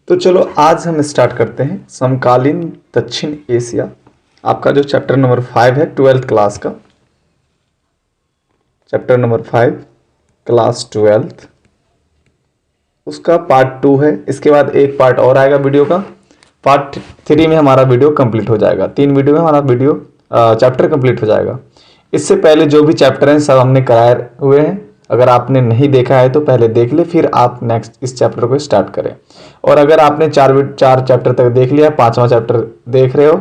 तो चलो आज हम स्टार्ट करते हैं समकालीन दक्षिण एशिया। आपका जो चैप्टर नंबर 5 है 12th क्लास का, चैप्टर नंबर 5 क्लास 12th, उसका पार्ट 2 है। इसके बाद एक पार्ट और आएगा वीडियो का। पार्ट 3 में हमारा वीडियो कंप्लीट हो जाएगा। 3 वीडियो में हमारा वीडियो चैप्टर कंप्लीट हो जाएगा। इससे पहले जो भी चैप्टर हैं सब हमने कराए हुए हैं। अगर आपने नहीं देखा है तो पहले देख ले, फिर आप नेक्स्ट इस चैप्टर को स्टार्ट करें। और अगर आपने चार चैप्टर तक देख लिया, 5वां चैप्टर देख रहे हो,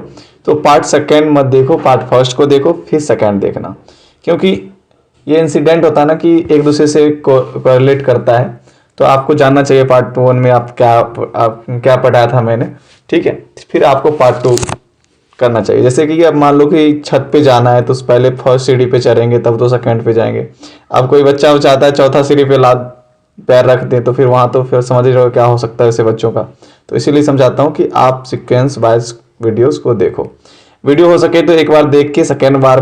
तो पार्ट सेकेंड मत देखो, पार्ट फर्स्ट को देखो, फिर सेकेंड देखना। क्योंकि ये इंसिडेंट होता है ना कि एक दूसरे से कोरिलेट करता है, तो आपको जानना चाहिए पार्ट 1 में आप क्या पढ़ाया था मैंने। ठीक है, फिर आपको पार्ट 2 करना चाहिए। जैसे कि अब मान लो कि छत पे जाना है तो पहले फर्स्ट सीढ़ी पे चढ़ेंगे, तब तो सेकंड पे जाएंगे। अब कोई बच्चा चाहता है चौथा सीढ़ी पे लाद पैर रख दे, तो फिर वहां तो फिर समझ रहे हो क्या हो सकता है ऐसे बच्चों का। तो इसीलिए समझाता हूँ कि आप सीक्वेंस वाइज वीडियोस को देखो। वीडियो हो सके तो एक बार देख के सेकेंड बार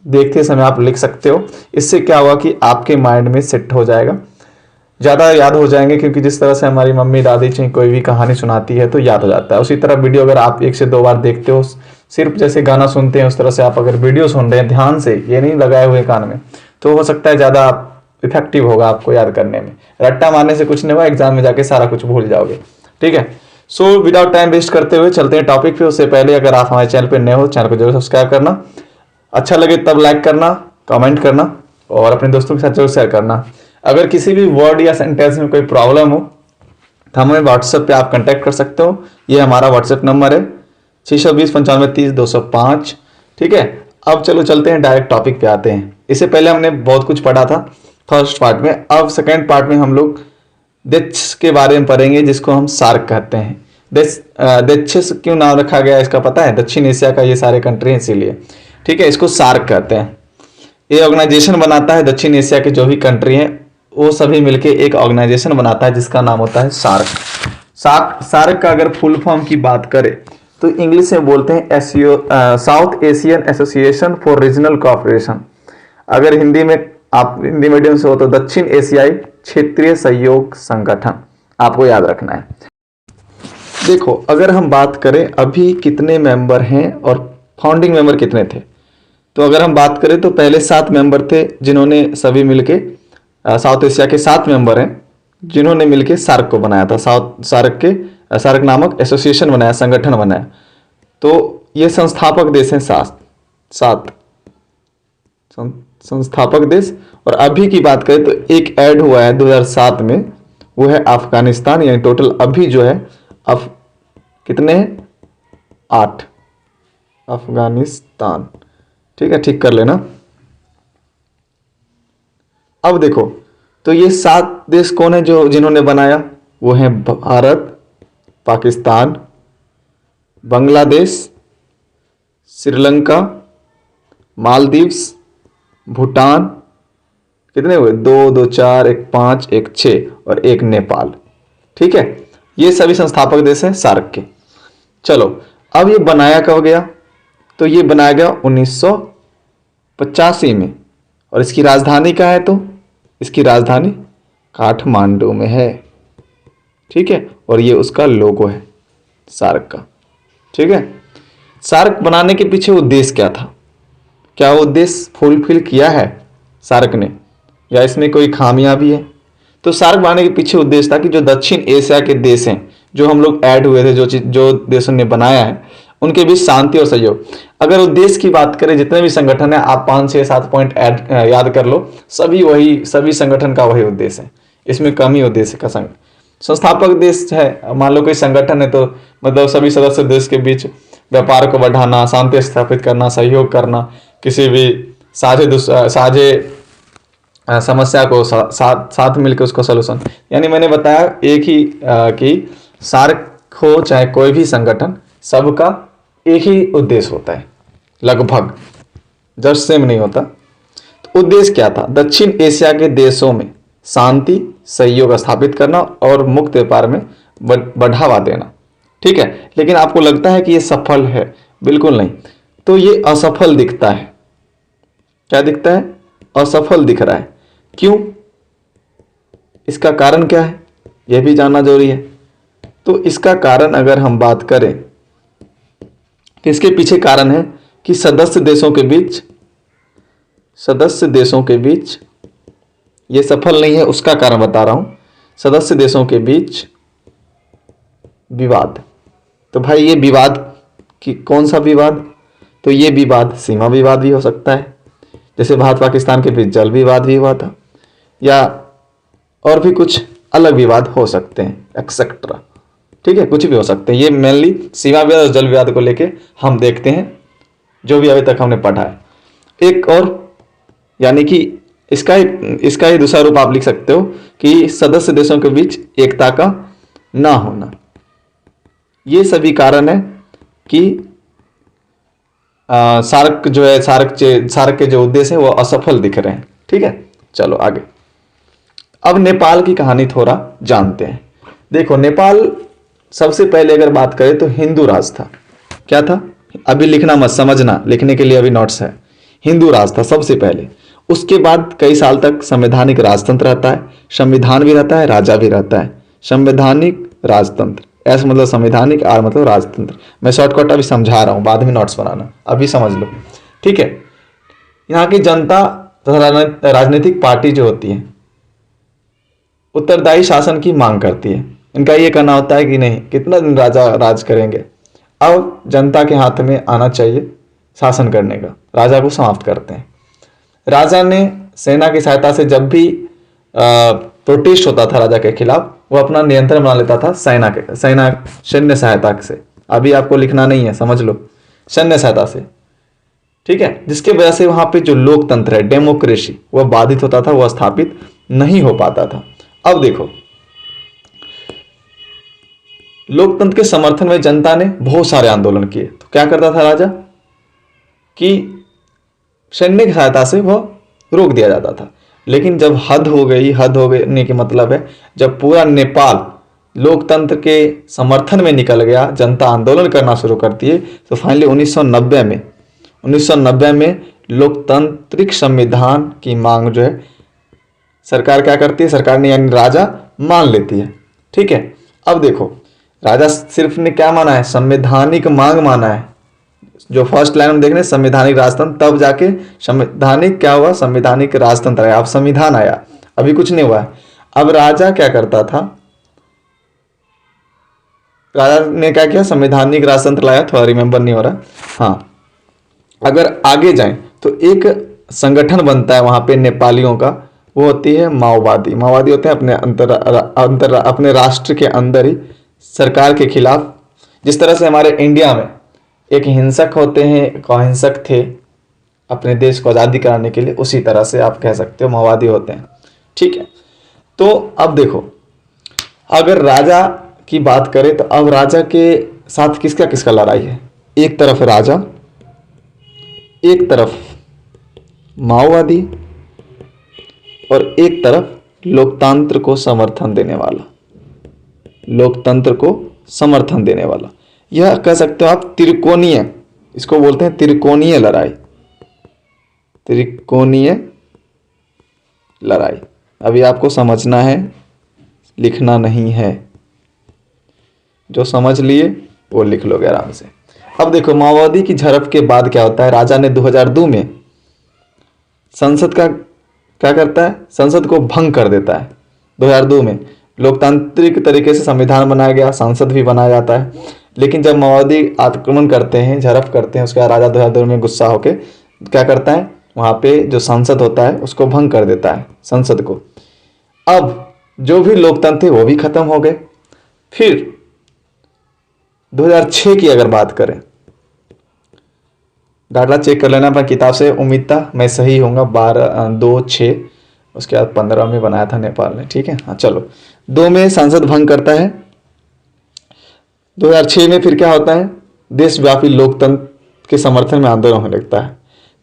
देखते समय आप लिख सकते हो। इससे क्या होगा कि आपके माइंड में सेट हो जाएगा, ज़्यादा याद हो जाएंगे। क्योंकि जिस तरह से हमारी मम्मी दादी चाहे कोई भी कहानी सुनाती है तो याद हो जाता है, उसी तरह वीडियो अगर आप 1 से 2 बार देखते हो, सिर्फ जैसे गाना सुनते हैं उस तरह से आप अगर वीडियो सुन रहे हैं ध्यान से, ये नहीं लगाए हुए कान में, तो हो सकता है ज़्यादा इफेक्टिव होगा आपको याद करने में। रट्टा मारने से कुछ नहीं होगा, एग्जाम में जाके सारा कुछ भूल जाओगे। ठीक है, सो विदाउट टाइम वेस्ट करते हुए चलते हैं टॉपिक पे। उससे पहले अगर आप हमारे चैनल पर नए हो, चैनल को जरूर सब्सक्राइब करना, अच्छा लगे तब लाइक करना, कमेंट करना और अपने दोस्तों के साथ जरूर शेयर करना। अगर किसी भी वर्ड या सेंटेंस में कोई प्रॉब्लम हो तो हमें व्हाट्सएप पे आप कांटेक्ट कर सकते हो। ये हमारा व्हाट्सएप नंबर है 620 95 30 205। ठीक है, अब चलो चलते हैं डायरेक्ट टॉपिक पे आते हैं। इससे पहले हमने बहुत कुछ पढ़ा था फर्स्ट पार्ट में। अब सेकेंड पार्ट में हम लोग देश के बारे में पढ़ेंगे, जिसको हम सार्क कहते हैं। देश क्यों नाम रखा गया इसका पता है? दक्षिण एशिया का ये सारे कंट्री हैं इसीलिए। ठीक है, इसको सार्क कहते हैं। ये ऑर्गेनाइजेशन बनाता है दक्षिण एशिया के जो भी कंट्री हैं वो सभी मिलके एक ऑर्गेनाइजेशन बनाता है जिसका नाम होता है सार्क। सार्क का अगर फुल फॉर्म की बात करें तो इंग्लिश में बोलते हैं south Asian association for regional cooperation. अगर हिंदी में आप हिंदी मीडियम से हो तो दक्षिण एशियाई क्षेत्रीय सहयोग संगठन, आपको याद रखना है। देखो, अगर हम बात करें अभी कितने मेंबर हैं और फाउंडिंग मेंबर कितने थे, तो अगर हम बात करें तो पहले 7 मेंबर थे जिन्होंने सभी मिलके साउथ एशिया के 7 मेंबर हैं जिन्होंने मिलके सार्क को बनाया था। सार्क नामक एसोसिएशन बनाया, संगठन बनाया। तो ये संस्थापक देश हैं 7 संस्थापक देश। और अभी की बात करें तो एक ऐड हुआ है 2007 में, वो है अफगानिस्तान। यानी टोटल अभी जो है कितने हैं? 8 अफगानिस्तान। ठीक है, ठीक कर लेना। अब देखो, तो ये 7 देश कौन है जो जिन्होंने बनाया? वो हैं भारत, पाकिस्तान, बांग्लादेश, श्रीलंका, मालदीव्स, भूटान। कितने हुए? 2 2 4 1 5 1 6 और 1 नेपाल। ठीक है, ये सभी संस्थापक देश हैं सार्क के। चलो, अब ये बनाया कब गया? तो ये बनाया गया 1985 में। और इसकी राजधानी कहाँ है? तो इसकी राजधानी काठमांडू में है। ठीक है, और ये उसका लोगो है सार्क का। ठीक है, सार्क बनाने के पीछे उद्देश्य क्या था? क्या वो उद्देश्य फुलफिल किया है सार्क ने, या इसमें कोई खामियां भी है? तो सार्क बनाने के पीछे उद्देश्य था कि जो दक्षिण एशिया के देश हैं, जो हम लोग ऐड हुए थे, जो देशों ने बनाया है, उनके बीच शांति और सहयोग। अगर उद्देश्य की बात करें, जितने भी संगठन है, आप 5 6 7 पॉइंट याद कर लो, सभी संगठन का वही उद्देश्य है। इसमें कम ही उद्देश्य का संस्थापक देश है। मान लो कोई संगठन है तो मतलब सभी सदस्य देश के बीच व्यापार को बढ़ाना, शांति स्थापित करना, सहयोग करना, किसी भी साझे समस्या को साथ मिलकर उसको सलूशन। यानी मैंने बताया एक ही कि सार्क हो चाहे कोई भी संगठन, सबका एक ही उद्देश्य होता है, लगभग, जस्ट सेम नहीं होता। तो उद्देश्य क्या था? दक्षिण एशिया के देशों में शांति, सहयोग स्थापित करना और मुक्त व्यापार में बढ़ावा देना। ठीक है, लेकिन आपको लगता है कि ये सफल है? बिल्कुल नहीं। तो ये असफल दिखता है। क्या दिखता है? असफल दिख रहा है। क्यों? इसका कारण क्या है? यह भी जानना जरूरी है। तो इसका कारण अगर हम बात करें तो इसके पीछे कारण है कि सदस्य देशों के बीच ये सफल नहीं है, उसका कारण बता रहा हूं। सदस्य देशों के बीच विवाद। तो भाई ये विवाद कि कौन सा विवाद? तो ये विवाद सीमा विवाद भी हो सकता है, जैसे भारत पाकिस्तान के बीच जल विवाद भी हुआ था, या और भी कुछ अलग विवाद हो सकते हैं एक्सेट्रा। ठीक है, कुछ भी हो सकते हैं। ये मेनली सीमा विवाद और जल विवाद को लेके हम देखते हैं, जो भी अभी तक हमने पढ़ा है। एक और यानी कि इसका ही दूसरा रूप आप लिख सकते हो कि सदस्य देशों के बीच एकता का ना होना। ये सभी कारण है कि सार्क जो है, सार्क के जो उद्देश्य है वो असफल दिख रहे हैं। ठीक है, चलो आगे। अब नेपाल की कहानी थोड़ा जानते हैं। देखो, नेपाल सबसे पहले अगर बात करें तो हिंदू राज था। क्या था? अभी लिखना मत, समझना, लिखने के लिए अभी नोट्स है। हिंदू राज था सबसे पहले। उसके बाद कई साल तक संवैधानिक राजतंत्र रहता है, संविधान भी रहता है, राजा भी रहता है। संवैधानिक राजतंत्र, एस मतलब संवैधानिक, आर मतलब राजतंत्र। मैं शॉर्टकट अभी समझा रहा हूं, बाद में नोट्स बनाना, अभी समझ लो। ठीक है, यहाँ की जनता तथा राजनीतिक पार्टी जो होती है उत्तरदायी शासन की मांग करती है। इनका ये कहना होता है कि नहीं, कितना दिन राजा राज करेंगे, अब जनता के हाथ में आना चाहिए शासन करने का। राजा को समाप्त करते हैं। राजा ने सेना की सहायता से जब भी प्रोटेस्ट होता था राजा के खिलाफ, वो अपना नियंत्रण बना लेता था सैन्य सहायता से। अभी आपको लिखना नहीं है, समझ लो, सैन्य सहायता से। ठीक है, जिसके वजह से वहां पे जो लोकतंत्र है, डेमोक्रेसी, वह बाधित होता था, वह स्थापित नहीं हो पाता था। अब देखो, लोकतंत्र के समर्थन में जनता ने बहुत सारे आंदोलन किए। तो क्या करता था राजा कि सैन्य की सहायता से वह रोक दिया जाता था। लेकिन जब हद हो गई के मतलब है जब पूरा नेपाल लोकतंत्र के समर्थन में निकल गया, जनता आंदोलन करना शुरू करती है, तो फाइनली 1990 में लोकतांत्रिक संविधान की मांग जो है सरकार क्या करती है, सरकार ने यानी राजा मान लेती है। ठीक है, अब देखो, राजा सिर्फ ने क्या माना है, संवैधानिक मांग माना है। जो फर्स्ट लाइन हम देख रहे हैं संवैधानिक राजतंत्र, तब जाके संवैधानिक क्या हुआ, संवैधानिक राजतंत्र आया, अब संविधान आया, अभी कुछ नहीं हुआ है। अब राजा क्या करता था, राजा ने क्या किया, संवैधानिक राजतंत्र लाया, थोड़ा रिमेंबर नहीं हो रहा। हाँ, अगर आगे जाएं तो एक संगठन बनता है वहां पे नेपालियों का, वो होती है माओवादी। माओवादी होते हैं अपने राष्ट्र के अंदर ही सरकार के खिलाफ। जिस तरह से हमारे इंडिया में एक हिंसक होते हैं, एक अहिंसक थे अपने देश को आज़ादी कराने के लिए, उसी तरह से आप कह सकते हो माओवादी होते हैं। ठीक है, तो अब देखो, अगर राजा की बात करें तो अब राजा के साथ किसका किसका लड़ाई है। एक तरफ राजा, एक तरफ माओवादी, और एक तरफ लोकतंत्र को समर्थन देने वाला, यह कह सकते हो आप त्रिकोणीय, इसको बोलते हैं त्रिकोणीय लड़ाई। अभी आपको समझना है, लिखना नहीं है। जो समझ लिए वो लिख लोगे आराम से। अब देखो, माओवादी की झड़प के बाद क्या होता है, राजा ने 2002 में संसद का क्या करता है, संसद को भंग कर देता है। 2002 में लोकतांत्रिक तरीके से संविधान बनाया गया, संसद भी बनाया जाता है। लेकिन जब माओवादी आक्रमण करते हैं, झड़प करते हैं, उसके बाद राजा 2002 में गुस्सा होकर क्या करता है, वहाँ पे जो संसद होता है उसको भंग कर देता है, संसद को। अब जो भी लोकतंत्र थे वो भी खत्म हो गए। फिर 2006 की अगर बात करें, डाटा चेक कर लेना अपना किताब से, उम्मीद था मैं सही होऊंगा। 2/6, उसके बाद 15 में बनाया था नेपाल ने। ठीक है, हाँ चलो, 2 में संसद भंग करता है। 2006 में फिर क्या होता है, देशव्यापी लोकतंत्र के समर्थन में आंदोलन होने लगता है।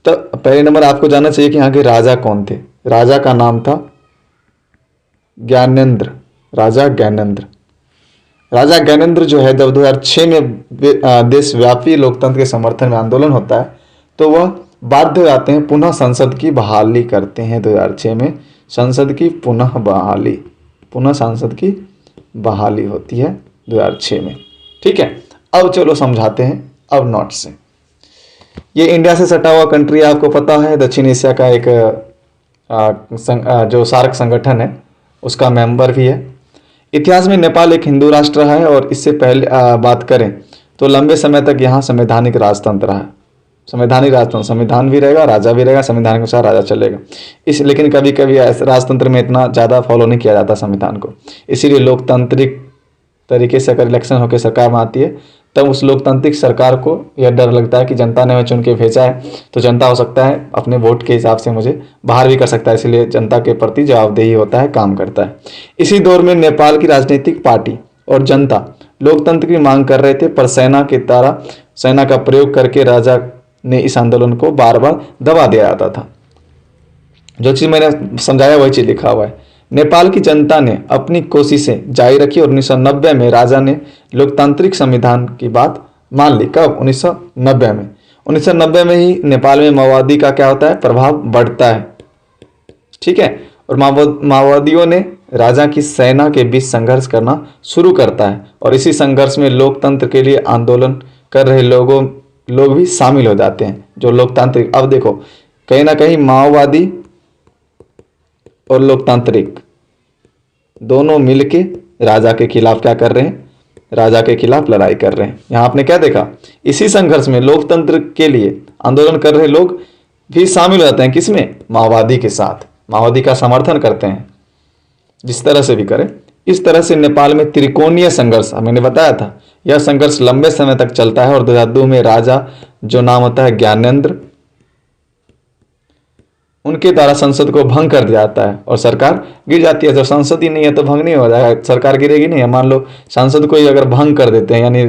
तो पहले नंबर आपको जानना चाहिए कि यहाँ के राजा कौन थे। राजा का नाम था ज्ञानेंद्र, राजा ज्ञानेंद्र। राजा ज्ञानेंद्र जो है, जब 2006 में देशव्यापी लोकतंत्र के समर्थन में आंदोलन होता है, तो वह बाध्य हो जाते हैं, पुनः संसद की बहाली करते हैं। 2006 में संसद की पुनः संसद की बहाली होती है 2006 में। ठीक है, अब चलो समझाते हैं अब नॉट से। ये इंडिया से सटा हुआ कंट्री आपको पता है, दक्षिण एशिया का एक जो सार्क संगठन है उसका मेंबर भी है। इतिहास में नेपाल एक हिंदू राष्ट्र है और इससे पहले बात करें तो लंबे समय तक यहाँ संवैधानिक राजतंत्र है। संवैधानिक राजतंत्र, संविधान भी रहेगा, राजा भी रहेगा, संविधान के अनुसार राजा चलेगा। लेकिन कभी कभी राजतंत्र में इतना ज़्यादा फॉलो नहीं किया जाता संविधान को, इसीलिए लोकतांत्रिक तरीके से अगर इलेक्शन होकर सरकार में आती है तब उस लोकतांत्रिक सरकार को यह डर लगता है कि जनता ने हमें चुन के भेजा है, तो जनता हो सकता है अपने वोट के हिसाब से मुझे बाहर भी कर सकता है, इसलिए जनता के प्रति जवाबदेही होता है, काम करता है। इसी दौर में नेपाल की राजनीतिक पार्टी और जनता लोकतंत्र की मांग कर रहे थे, पर सेना का प्रयोग करके राजा ने इस आंदोलन को बार बार दबा दिया जाता था। जो चीज़ मैंने समझाया वही चीज़ लिखा हुआ है। नेपाल की जनता ने अपनी कोशिशें जारी रखी और 1990 में राजा ने लोकतांत्रिक संविधान की बात मान ली। कब? 1990 में। 1990 में ही नेपाल में माओवादी का क्या होता है, प्रभाव बढ़ता है। ठीक है, और माओवादियों ने राजा की सेना के बीच संघर्ष करना शुरू करता है और इसी संघर्ष में लोकतंत्र के लिए आंदोलन कर रहे लोग भी शामिल हो जाते हैं, जो लोकतांत्रिक। अब देखो, कहीं ना कहीं माओवादी और लोकतांत्रिक दोनों मिलके राजा के खिलाफ क्या कर रहे हैं, राजा के खिलाफ लड़ाई कर रहे हैं। यहां आपने क्या देखा, इसी संघर्ष में लोकतंत्र के लिए आंदोलन कर रहे लोग भी शामिल हो जाते हैं। किसमें? माओवादी के साथ, माओवादी का समर्थन करते हैं। जिस तरह से भी करें, इस तरह से नेपाल में त्रिकोणीय संघर्ष, मैंने बताया था, यह संघर्ष लंबे समय तक चलता है और 2002 में राजा जो नाम होता है ज्ञानेंद्र, उनके द्वारा संसद को भंग कर दिया जाता है और सरकार गिर जाती है। जब संसद ही नहीं है तो भंग नहीं हो जाएगा, सरकार गिरेगी नहीं। मान लो संसद को ही अगर भंग कर देते हैं, यानी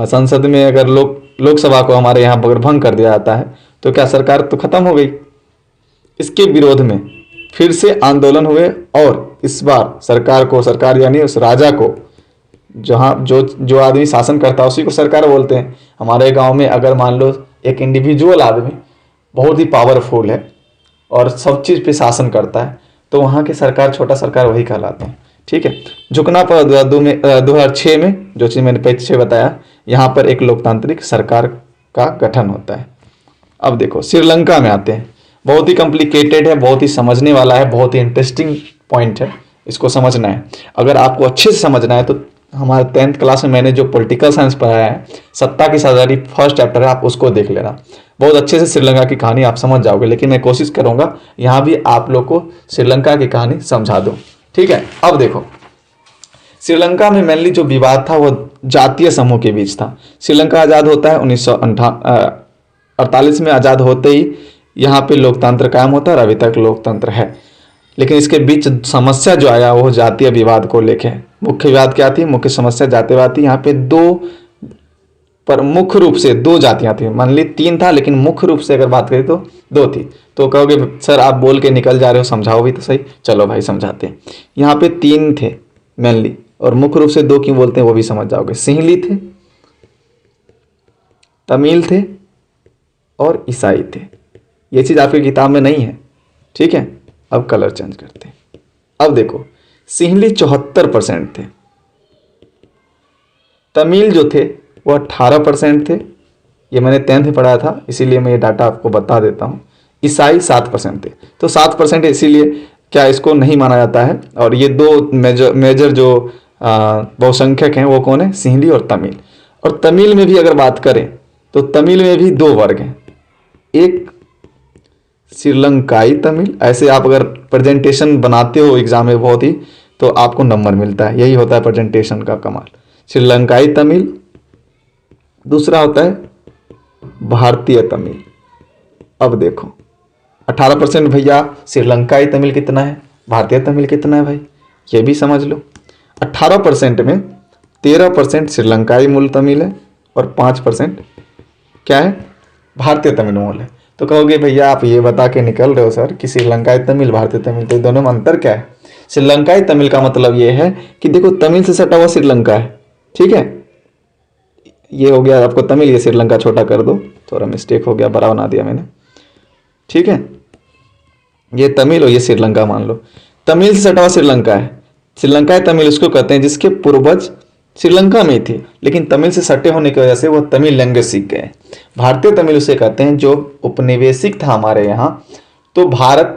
संसद में अगर लोकसभा को हमारे यहाँ अगर भंग कर दिया जाता है तो क्या सरकार तो खत्म हो गई। इसके विरोध में फिर से आंदोलन हुए और इस बार सरकार यानी उस राजा को, जहाँ जो आदमी शासन करता है उसी को सरकार बोलते हैं। हमारे गाँव में अगर मान लो एक इंडिविजुअल आदमी बहुत ही पावरफुल है और सब चीज़ पे शासन करता है तो वहाँ की सरकार, छोटा सरकार वही कहलाते हैं। ठीक है, झुकना पर 2006 में जो चीज़ मैंने पीछे बताया, यहाँ पर एक लोकतांत्रिक सरकार का गठन होता है। अब देखो श्रीलंका में आते हैं। बहुत ही कॉम्प्लिकेटेड है, बहुत ही समझने वाला है, बहुत ही इंटरेस्टिंग पॉइंट है, इसको समझना है। अगर आपको अच्छे से समझना है तो हमारे 10th क्लास में मैंने जो पॉलिटिकल साइंस पढ़ाया है, सत्ता की साझेदारी फर्स्ट चैप्टर है, आप उसको देख लेना। बहुत अच्छे से श्रीलंका की कहानी आप समझ जाओगे, लेकिन मैं कोशिश करूंगा यहाँ भी आप लोग को श्रीलंका की कहानी समझा दूं। ठीक है, अब देखो श्रीलंका में मेनली जो विवाद था वो जातीय समूह के बीच था। श्रीलंका आज़ाद होता है 1948 में। आज़ाद होते ही यहाँ पे लोकतंत्र कायम होता है और अभी तक लोकतंत्र है, लेकिन इसके बीच समस्या जो आया वो जातीय विवाद को लेके। मुख्य विवाद क्या थी? मुख्य समस्या जातिवाद थी। यहाँ पे मुख्य रूप से दो जातियां थी, मान ली 3 था, लेकिन मुख्य रूप से अगर बात करें तो 2 थी। तो कहोगे सर आप बोल के निकल जा रहे हो, समझाओ भी तो सही। चलो भाई समझाते हैं। यहाँ पे 3 थे मेनली, और मुख्य रूप से 2 क्यों बोलते हैं वो भी समझ जाओगे। सिंहली थे, तमिल थे और ईसाई थे। ये चीज़ आपकी किताब में नहीं है। ठीक है, अब कलर चेंज करते हैं। अब देखो सिंहली 74% थे, तमिल जो थे वो 18% थे। ये मैंने 10th में पढ़ाया था, इसीलिए मैं ये डाटा आपको बता देता हूँ। ईसाई 7% थे। तो 7% इसीलिए क्या इसको नहीं माना जाता है। और ये 2 मेजर जो बहुसंख्यक हैं वो कौन है? सिंहली और तमिल। और तमिल में भी अगर बात करें तो तमिल में भी 2 वर्ग हैं, एक श्रीलंकाई तमिल। ऐसे आप अगर प्रेजेंटेशन बनाते हो एग्जाम में बहुत ही, तो आपको नंबर मिलता है। यही होता है प्रेजेंटेशन का कमाल। श्रीलंकाई तमिल, दूसरा होता है भारतीय तमिल। अब देखो 18% भैया श्रीलंकाई तमिल कितना है, भारतीय तमिल कितना है भाई, ये भी समझ लो। 18% में 13% श्रीलंकाई मूल तमिल है और 5% क्या है? भारतीय तमिल मूल है। तो कहोगे भैया आप ये बता के निकल रहे हो सर कि श्रीलंकाई तमिल, भारतीय तमिल, तो दोनों में अंतर क्या है? श्रीलंकाई तमिल का मतलब ये है कि देखो तमिल से सटा हुआ श्रीलंका है। ठीक है, ये हो गया आपको तमिल, ये श्रीलंका छोटा कर दो, थोड़ा मिस्टेक हो गया, बड़ा बना दिया मैंने। ठीक है, ये तमिल और ये श्रीलंका मान लो। तमिल से सटा हुआ श्रीलंका है। श्रीलंकाई तमिल उसको कहते हैं जिसके पूर्वज श्रीलंका में ही थे, लेकिन तमिल से सटे होने की वजह से वो तमिल लैंग्वेज सीख गए। भारतीय तमिल उसे कहते हैं जो उपनिवेशिक था हमारे यहाँ। तो भारत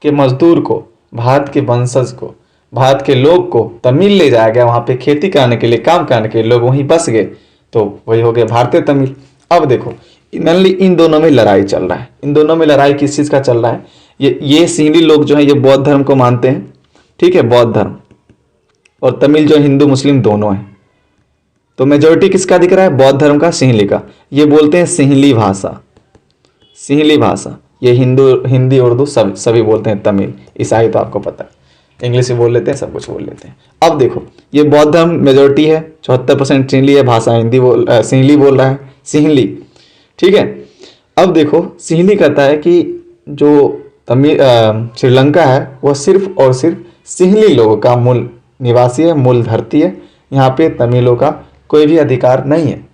के मजदूर को, भारत के वंशज को, भारत के लोग को तमिल ले जाया गया, वहाँ पे खेती करने के लिए, काम करने के लिए लोग वहीं बस गए, तो वही हो गया भारतीय तमिल। अब देखो मेनली इन दोनों में लड़ाई चल रहा है। इन दोनों में लड़ाई किस चीज़ का चल रहा है? ये सिंहली लोग जो है ये बौद्ध धर्म को मानते हैं, ठीक है, बौद्ध धर्म, और तमिल जो हिंदू मुस्लिम दोनों है। तो मेजोरिटी किसका दिख रहा है? बौद्ध धर्म का, सिंहली का। ये बोलते हैं सिंहली भाषा, सिंहली भाषा। ये हिंदी उर्दू सभी बोलते हैं, तमिल ईसाई तो आपको पता है, इंग्लिश भी बोल लेते हैं, सब कुछ बोल लेते हैं। अब देखो ये बौद्ध धर्म मेजोरिटी है, 74% सिंहली है, भाषा सिंहली बोल रहा है, सिंहली, ठीक है। अब देखो सिंहली कहता है कि जो तमिल श्रीलंका है वह सिर्फ और सिर्फ सिंहली लोगों का मूल निवासी है, मूल धरती है, यहाँ पे तमिलों का कोई भी अधिकार नहीं है,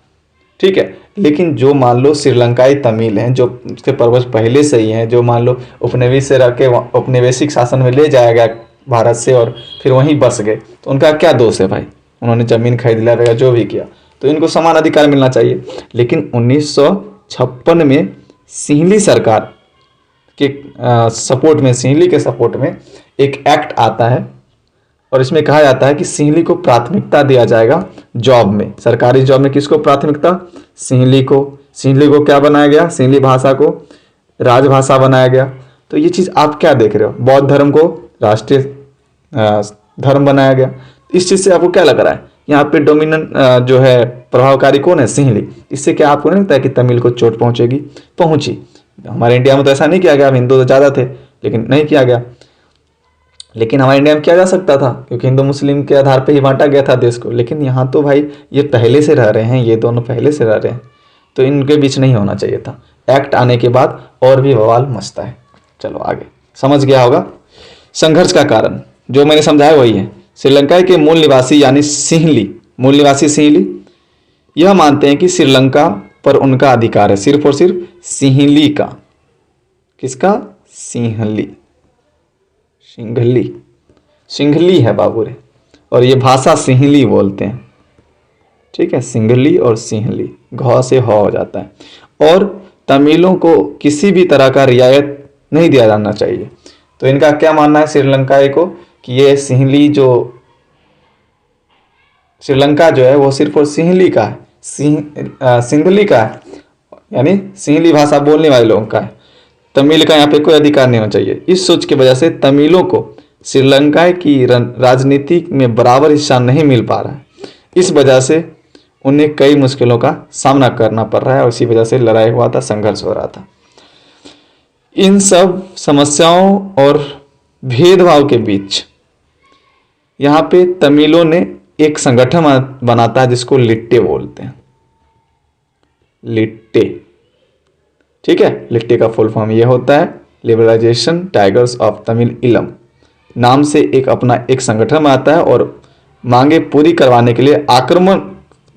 ठीक है। लेकिन जो मान लो श्रीलंकाई तमिल हैं, जो उसके पूर्वज पहले से ही हैं, जो मान लो उपनिवेश से रह के औपनिवेशिक शासन में ले जाया गया भारत से और फिर वहीं बस गए, तो उनका क्या दोष है भाई? उन्होंने ज़मीन खरीद लिया वगैरह जो भी किया, तो इनको समान अधिकार मिलना चाहिए। लेकिन 1956 में सिंहली सरकार के सपोर्ट में, सिंहली के सपोर्ट में एक एक्ट आता है और इसमें कहा जाता है कि सिंहली को प्राथमिकता दिया जाएगा जॉब में, सरकारी जॉब में। किसको प्राथमिकता? सिंहली को। सिंहली को क्या बनाया गया? सिंहली भाषा को राजभाषा बनाया गया। तो ये चीज़ आप क्या देख रहे हो? बौद्ध धर्म को राष्ट्रीय धर्म बनाया गया। इस चीज़ से आपको क्या लग रहा है? यहाँ पे डोमिनेंट जो है प्रभावकारी कौन है? सिंहली। इससे क्या आपको नहीं लगता है कि तमिल को चोट पहुँचेगी? पहुँची। हमारे इंडिया में तो ऐसा नहीं किया गया, हिंदू तो ज़्यादा थे लेकिन नहीं किया गया। लेकिन हमारे इंडिया में किया जा सकता था क्योंकि हिंदू मुस्लिम के आधार पर ही बांटा गया था देश को। लेकिन यहाँ तो भाई ये पहले से रह रहे हैं, ये दोनों पहले से रह रहे हैं, तो इनके बीच नहीं होना चाहिए था। एक्ट आने के बाद और भी बवाल मचता है। चलो आगे, समझ गया होगा। संघर्ष का कारण जो मैंने समझाया वही है। श्रीलंका के मूल निवासी यानी सिंहली, मूल निवासी सिंहली यह मानते हैं कि श्रीलंका पर उनका अधिकार है, सिर्फ और सिर्फ सिंहली का। किसका? सिंहली, सिंघली, सिंघली है बाबू रे, और ये भाषा सिंहली बोलते हैं, ठीक है। सिंघली और सिंहली, घ से ह हो जाता है। और तमिलों को किसी भी तरह का रियायत नहीं दिया जाना चाहिए। तो इनका क्या मानना है श्रीलंकाई को कि ये सिंहली जो श्रीलंका जो है वो सिर्फ और सिंहली का है, सिंधली का है, यानी सिंहली भाषा बोलने वाले लोगों का है। तमिल का यहाँ पे कोई अधिकार नहीं होना चाहिए। इस सोच की वजह से तमिलों को श्रीलंका की राजनीति में बराबर हिस्सा नहीं मिल पा रहा है। इस वजह से उन्हें कई मुश्किलों का सामना करना पड़ रहा है और इसी वजह से लड़ाई हुआ था, संघर्ष हो रहा था। इन सब समस्याओं और भेदभाव के बीच यहाँ पे तमिलों ने एक संगठन बनाता है जिसको लिट्टे बोलते हैं, लिट्टे, ठीक है। लिट्टे का फुल फॉर्म ये होता है लिबरलाइजेशन टाइगर्स ऑफ तमिल इलम नाम से एक संगठन आता है और मांगे पूरी करवाने के लिए आक्रमण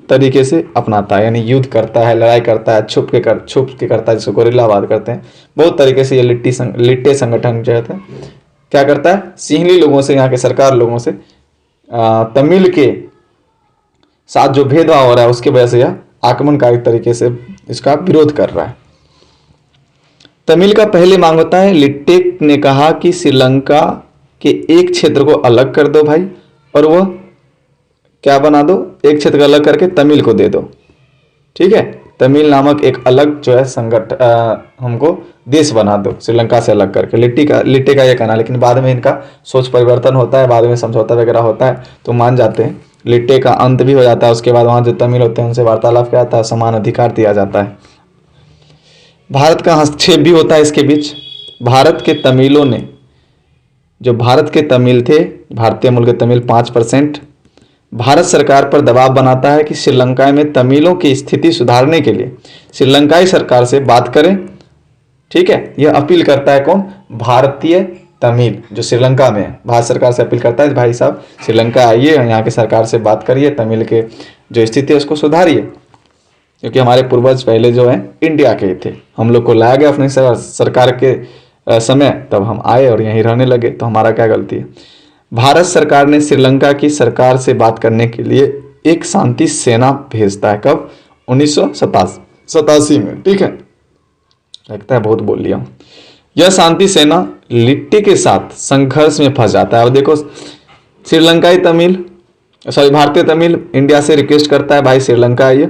तरीके से अपनाता है, यानी युद्ध करता है, लड़ाई करता है, छुप के करता है, जिसको गोरिल्लावाद करते हैं। बहुत तरीके से ये लिट्टे संगठन जो है क्या करता है? सिंहली लोगों से, यहाँ के सरकार लोगों से तमिल के साथ जो भेदभाव हो रहा है उसकी वजह से यह आक्रमणकारी तरीके से इसका विरोध कर रहा है। तमिल का पहले मांग होता है, लिट्टे ने कहा कि श्रीलंका के एक क्षेत्र को अलग कर दो भाई, और वह क्या बना दो? एक क्षेत्र को अलग करके तमिल को दे दो, ठीक है। तमिल नामक एक अलग जो है हमको देश बना दो श्रीलंका से अलग करके। लिट्टे का ये कहना, लेकिन बाद में इनका सोच परिवर्तन होता है, बाद में समझौता वगैरह होता है तो मान जाते हैं। लिट्टे का अंत भी हो जाता है, उसके बाद वहाँ जो तमिल होते हैं उनसे वार्तालाप किया जाता है, समान अधिकार दिया जाता है। भारत का हस्तक्षेप भी होता है इसके बीच। भारत के तमिलों ने, जो भारत के तमिल थे, भारतीय मूल के तमिल 5%, भारत सरकार पर दबाव बनाता है कि श्रीलंका में तमिलों की स्थिति सुधारने के लिए श्रीलंकाई सरकार से बात करें, ठीक है। यह अपील करता है कौन? भारतीय तमिल जो श्रीलंका में है, भारत सरकार से अपील करता है भाई साहब श्रीलंका आइए, यहाँ की सरकार से बात करिए, तमिल के जो स्थिति है उसको सुधारिए, क्योंकि हमारे पूर्वज पहले जो है इंडिया के थे, हम लोग को लाया गया अपनी सरकार के समय, तब हम आए और यहीं रहने लगे, तो हमारा क्या गलती है। भारत सरकार ने श्रीलंका की सरकार से बात करने के लिए एक शांति सेना भेजता है। कब? 1987 में। ठीक है, लगता है बहुत बोल लिया हूं। यह शांति सेना लिट्टी के साथ संघर्ष में फंस जाता है। और देखो, भारतीय तमिल इंडिया से रिक्वेस्ट करता है, भाई श्रीलंका आइए।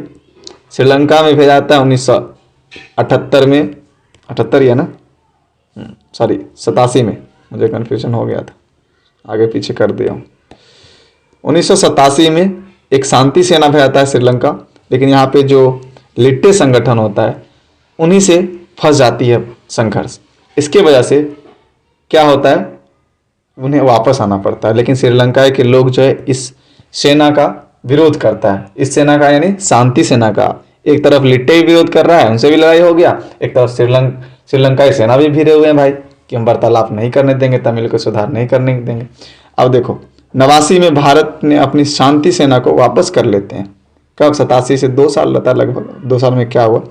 श्रीलंका में भेजा जाता है 1978 में, 78 ही है ना, 87 में, मुझे कन्फ्यूजन हो गया था, आगे पीछे कर दिया हूँ। 1987 में एक शांति सेना भेजाता है श्रीलंका, लेकिन यहाँ पे जो लिट्टे संगठन होता है उन्हीं से फंस जाती है संघर्ष। इसके वजह से क्या होता है, उन्हें वापस आना पड़ता है। लेकिन श्रीलंका के लोग जो है इस सेना का विरोध करता है। इस सेना का यानी शांति सेना का। एक तरफ लिट्टे ही विरोध कर रहा है, उनसे भी लड़ाई हो गया, एक तरफ श्रीलंकाई सेना भी भिड़े हुए हैं भाई कि हम वार्तालाप नहीं करने देंगे, तमिल को सुधार नहीं करने देंगे। अब देखो 89 में भारत ने अपनी शांति सेना को वापस कर लेते हैं। कब? 87 से 2 साल लगता है, लगभग 2 साल में क्या हुआ,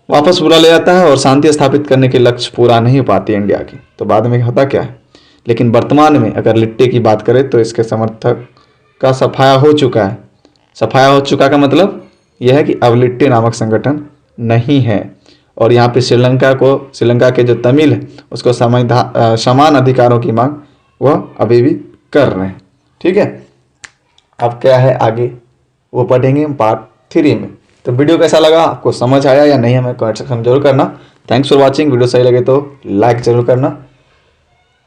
वापस बुला ले जाता है और शांति स्थापित करने के लक्ष्य पूरा नहीं हो पाती इंडिया की। तो बाद में होता क्या है, लेकिन वर्तमान में अगर लिट्टे की बात करें तो इसके समर्थक का सफाया हो चुका है। सफाया हो चुका का मतलब यह है कि अब लिट्टे नामक संगठन नहीं है। और यहाँ पे श्रीलंका के जो तमिल है उसको समान अधिकारों की मांग वह अभी भी कर रहे हैं। ठीक है, अब क्या है आगे वो पढ़ेंगे हम पार्ट 3 में। तो वीडियो कैसा लगा, आपको समझ आया या नहीं, हमें कमेंट सेक्शन में जरूर करना। Thanks for watching. वीडियो सही लगे तो लाइक जरूर करना।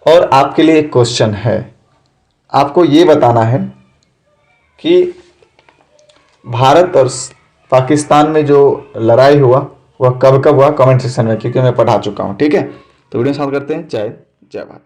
और आपके लिए एक क्वेश्चन है, आपको ये बताना है कि भारत और पाकिस्तान में जो लड़ाई हुआ वह कब कब हुआ, कमेंट सेक्शन में, क्योंकि मैं पढ़ा चुका हूँ। ठीक है, तो वीडियो स्टार्ट करते हैं। जय भारत।